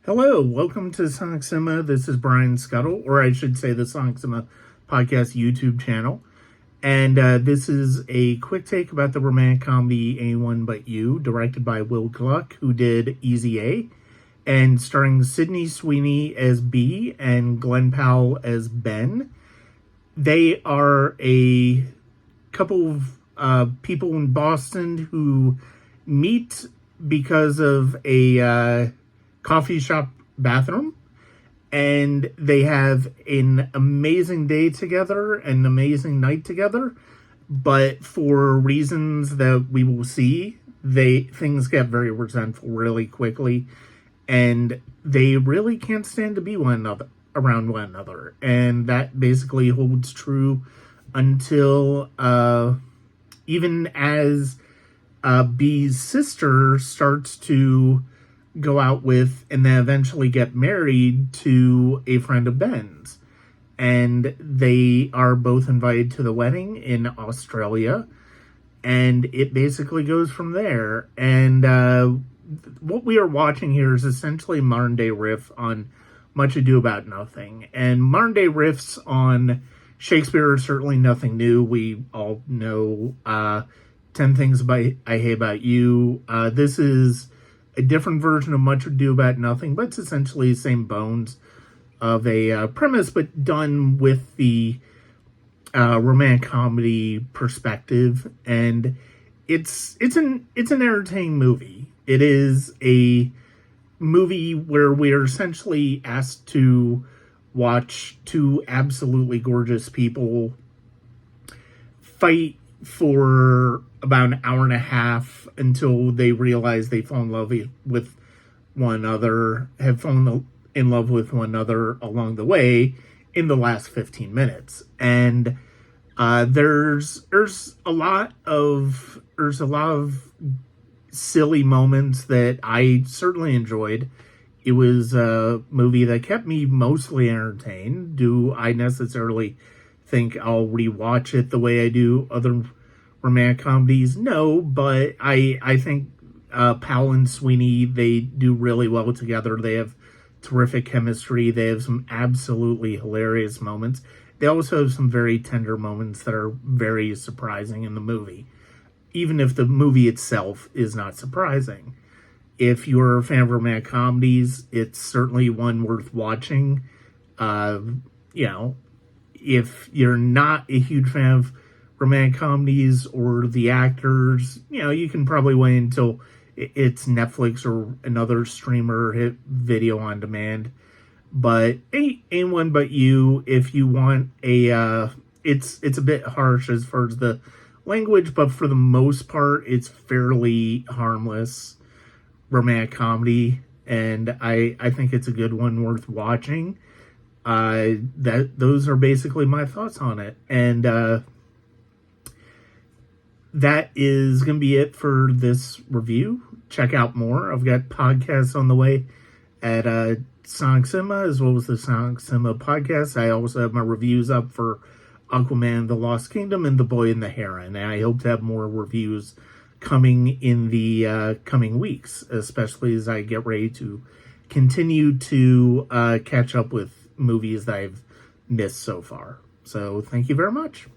Hello, welcome to Sonic Cinema. This is Brian Scuttle, or I should say the Sonic Cinema podcast YouTube channel. And this is a quick take about the romantic comedy Anyone But You, directed by Will Gluck, who did Easy A, and starring Sydney Sweeney as B and Glen Powell as Ben. They are a couple of people in Boston who meet because of a coffee shop bathroom, and they have an amazing day together, an amazing night together, but for reasons that we will see, things get very resentful really quickly, and they really can't stand to be around one another, and that basically holds true until even as B's sister starts to go out with and then eventually get married to a friend of Ben's. And they are both invited to the wedding in Australia. And it basically goes from there. And what we are watching here is essentially a modern day riff on Much Ado About Nothing. And modern day riffs on Shakespeare are certainly nothing new. We all know 10 Things I Hate About You. This is a different version of Much Ado About Nothing, but it's essentially the same bones of a premise, but done with the romantic comedy perspective. And it's an entertaining movie. It is a movie where we are essentially asked to watch two absolutely gorgeous people fight for about an hour and a half until they realize they fall in love with one another, have fallen in love with one another along the way in the last 15 minutes. And there's a lot of silly moments that I certainly enjoyed. It was a movie that kept me mostly entertained. Do I necessarily think I'll rewatch it the way I do other romantic comedies? No, but I think Powell and Sweeney, they do really well together. They have terrific chemistry. They have some absolutely hilarious moments. They also have some very tender moments that are very surprising in the movie, even if the movie itself is not surprising. If you're a fan of romantic comedies, it's certainly one worth watching. If you're not a huge fan of romantic comedies or the actors, you can probably wait until it's Netflix or another streamer hit video on demand. But Anyone But You, if you want it's a bit harsh as far as the language, but for the most part, it's fairly harmless romantic comedy, and I think it's a good one worth watching. Those are basically my thoughts on it, and that is going to be it for this review. Check out more. I've got podcasts on the way at Sonic Cinema, as well as the Sonic Cinema podcast. I also have my reviews up for Aquaman, The Lost Kingdom, and The Boy and the Heron. And I hope to have more reviews coming in the coming weeks, especially as I get ready to continue to catch up with movies that I've missed so far. So thank you very much.